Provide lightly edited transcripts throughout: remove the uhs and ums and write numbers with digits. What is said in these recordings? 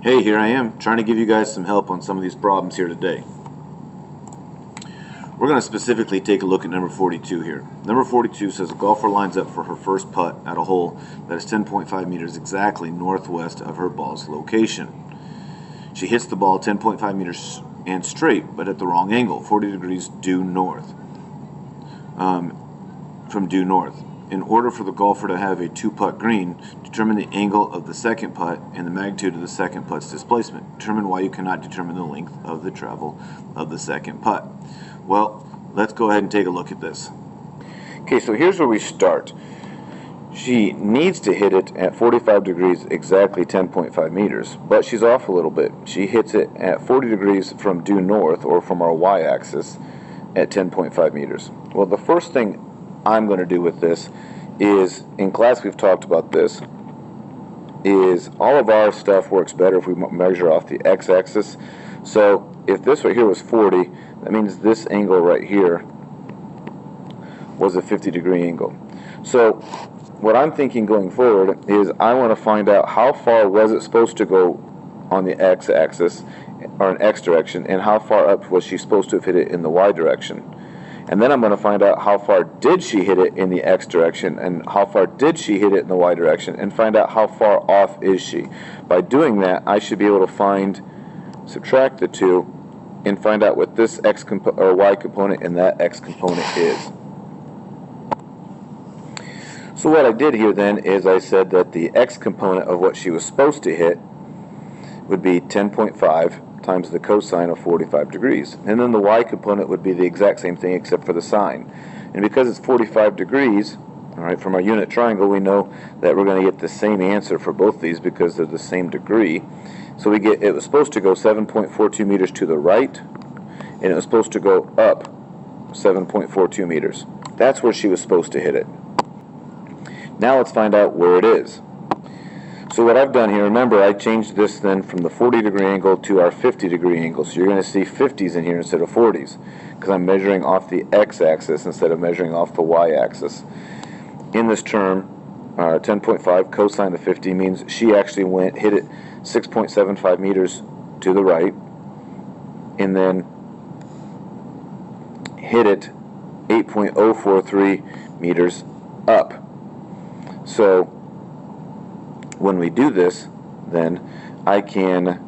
Hey, here I am, trying to give you guys some help on some of these problems here today. We're going to specifically take a look at number 42 here. Number 42 says a golfer lines up for her first putt at a hole that is 10.5 meters exactly northwest of her ball's location. She hits the ball 10.5 meters and straight, but at the wrong angle, 40 degrees due north, from due north. In order for the golfer to have a two-putt green, determine the angle of the second putt and the magnitude of the second putt's displacement. Determine why you cannot determine the length of the travel of the second putt. Well, let's go ahead and take a look at this. Okay, so here's where we start. She needs to hit it at 45 degrees exactly 10.5 meters, but she's off a little bit. She hits it at 40 degrees from due north, or from our y-axis, at 10.5 meters. Well, the first thing I'm going to do with this is, in class we've talked about this, is all of our stuff works better if we measure off the x-axis. So if this right here was 40, that means this angle right here was a 50-degree angle. So what I'm thinking going forward is I want to find out how far was it supposed to go on the x-axis, or in x direction, and how far up was she supposed to have hit it in the y direction. And then I'm going to find out how far did she hit it in the x direction, and how far did she hit it in the y direction, and find out how far off is she. By doing that, I should be able to subtract the two, and find out what this x or y component and that x component is. So what I did here then is I said that the x component of what she was supposed to hit would be 10.5 times the cosine of 45 degrees. And then the y component would be the exact same thing except for the sine. And because it's 45 degrees, all right, from our unit triangle, we know that we're going to get the same answer for both these because they're the same degree. So we get, it was supposed to go 7.42 meters to the right, and it was supposed to go up 7.42 meters. That's where she was supposed to hit it. Now let's find out where it is. So what I've done here, remember I changed this then from the 40-degree angle to our 50-degree angle. So you're going to see 50s in here instead of 40s, because I'm measuring off the x-axis instead of measuring off the y-axis. In this term, 10.5 cosine of 50 means she actually hit it 6.75 meters to the right, and then hit it 8.043 meters up. So when we do this, then I can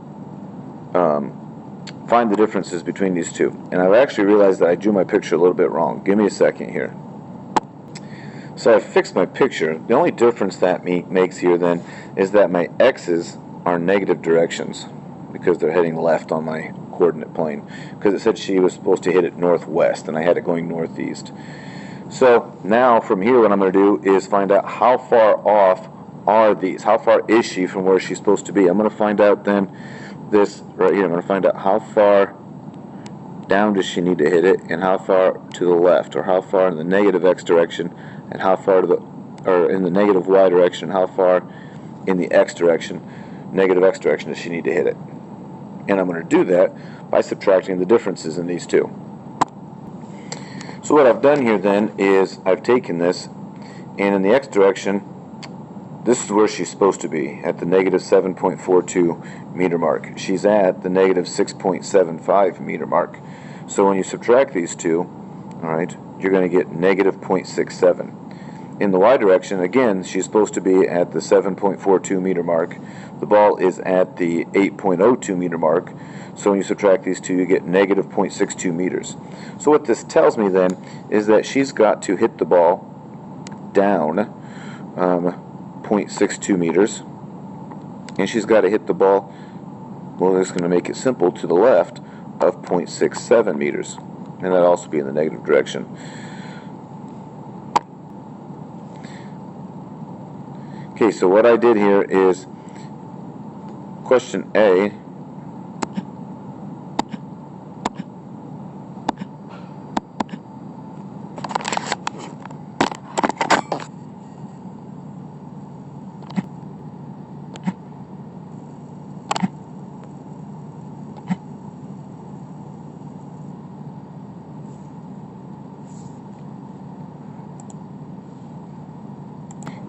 find the differences between these two. And I've actually realized that I drew my picture a little bit wrong. Give me a second here. So I fixed my picture. The only difference that makes here then is that my x's are negative directions because they're heading left on my coordinate plane, because it said she was supposed to hit it northwest and I had it going northeast. So now from here what I'm going to do is find out how far off are these. How far is she from where she's supposed to be? I'm going to find out then this right here. I'm going to find out how far down does she need to hit it, and how far to the left, or how far in the negative x direction, and how far to the, or in the negative y direction, how far in the x direction, negative x direction, does she need to hit it. And I'm going to do that by subtracting the differences in these two. So what I've done here then is I've taken this, and in the x direction, this is where she's supposed to be, at the negative 7.42 meter mark. She's at the negative 6.75 meter mark. So when you subtract these two, all right, you're going to get negative 0.67. In the y direction, again, she's supposed to be at the 7.42 meter mark. The ball is at the 8.02 meter mark. So when you subtract these two, you get negative 0.62 meters. So what this tells me then is that she's got to hit the ball down 0.62 meters, and she's got to hit the ball, well, that's going to make it simple, to the left of 0.67 meters, and that'll also be in the negative direction. Okay, so what I did here is question A.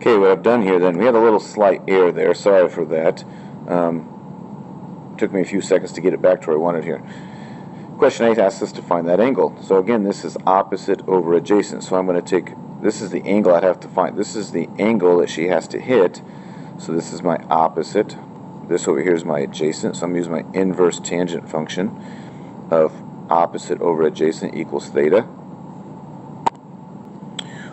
Okay, what I've done here then, we had a little slight error there, sorry for that. took me a few seconds to get it back to where I wanted here. Question 8 asks us to find that angle. So again, this is opposite over adjacent. So I'm going to take, this is the angle I'd have to find. This is the angle that she has to hit. So this is my opposite. This over here is my adjacent. So I'm going to use my inverse tangent function of opposite over adjacent equals theta.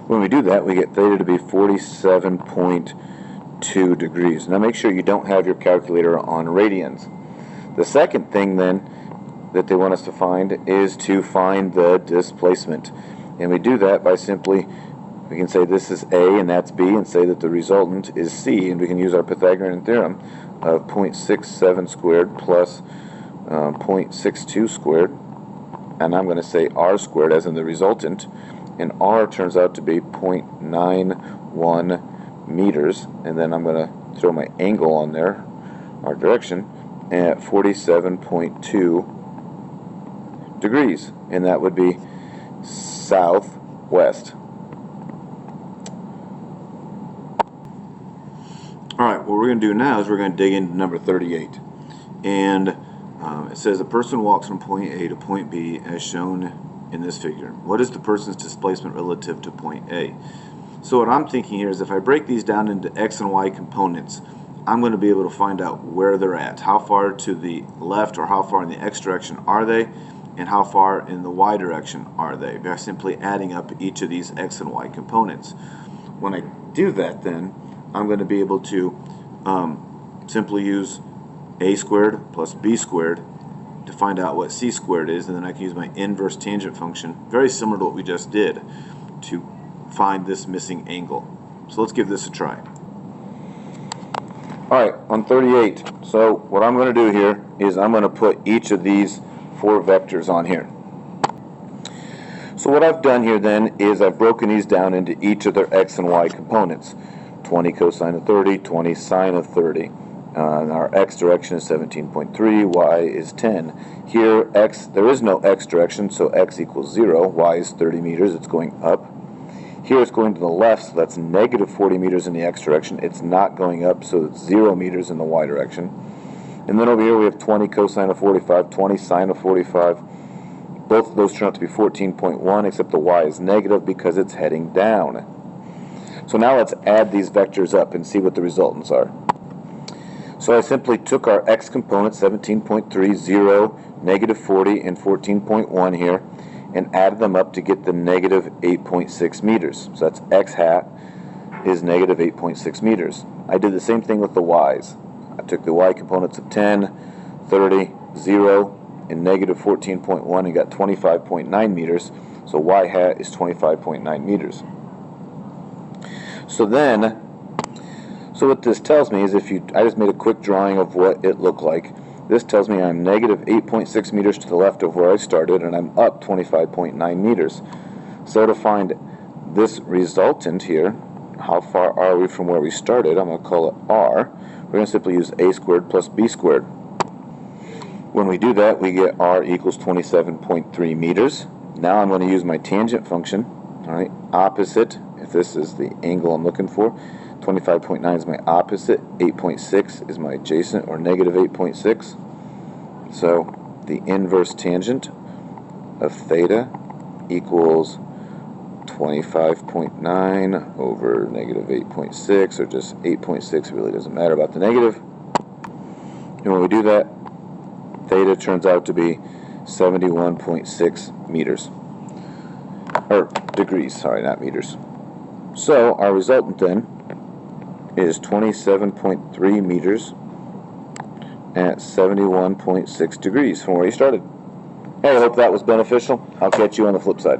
When we do that, we get theta to be 47.2 degrees. Now make sure you don't have your calculator on radians. The second thing then that they want us to find is to find the displacement. And we do that by simply, we can say this is A and that's B, and say that the resultant is C, and we can use our Pythagorean theorem of 0.67 squared plus 0.62 squared, and I'm going to say R squared as in the resultant, and R turns out to be 0.91 meters, and then I'm going to throw my angle on there, our direction, at 47.2 degrees, and that would be southwest. Alright, what we're going to do now is we're going to dig into number 38. And it says a person walks from point A to point B as shown in this figure. What is the person's displacement relative to point A? So what I'm thinking here is if I break these down into X and Y components, I'm going to be able to find out where they're at. How far to the left or how far in the X direction are they, and how far in the Y direction are they, by simply adding up each of these X and Y components. When I do that, then I'm going to be able to simply use A squared plus B squared to find out what C squared is, and then I can use my inverse tangent function, very similar to what we just did, to find this missing angle. So let's give this a try. Alright, on 38, so what I'm going to do here is I'm going to put each of these 4 vectors on here. So what I've done here then is I've broken these down into each of their X and Y components. 20 cosine of 30, 20 sine of 30. Our X direction is 17.3, Y is 10. Here, X, there is no X direction, so X equals 0. Y is 30 meters, it's going up. Here it's going to the left, so that's negative 40 meters in the X direction. It's not going up, so it's 0 meters in the Y direction. And then over here we have 20 cosine of 45, 20 sine of 45. Both of those turn out to be 14.1, except the Y is negative because it's heading down. So now let's add these vectors up and see what the resultants are. So I simply took our X component, 17.3, 0, negative 40, and 14.1 here, and added them up to get the negative 8.6 meters. So that's X hat is negative 8.6 meters. I did the same thing with the Y's. I took the Y components of 10, 30, 0, and negative 14.1 and got 25.9 meters. So Y hat is 25.9 meters. So what this tells me is I just made a quick drawing of what it looked like. This tells me I'm negative 8.6 meters to the left of where I started, and I'm up 25.9 meters. So to find this resultant here, how far are we from where we started, I'm going to call it R. We're going to simply use A squared plus B squared. When we do that, we get R equals 27.3 meters. Now I'm going to use my tangent function. Alright, opposite, if this is the angle I'm looking for, 25.9 is my opposite, 8.6 is my adjacent, or negative 8.6. So the inverse tangent of theta equals 25.9 over negative 8.6, or just 8.6, really doesn't matter about the negative. And when we do that, theta turns out to be 71.6 meters. Or degrees, sorry, not meters. So our resultant then is 27.3 meters at 71.6 degrees from where you started. Hey, I hope that was beneficial. I'll catch you on the flip side.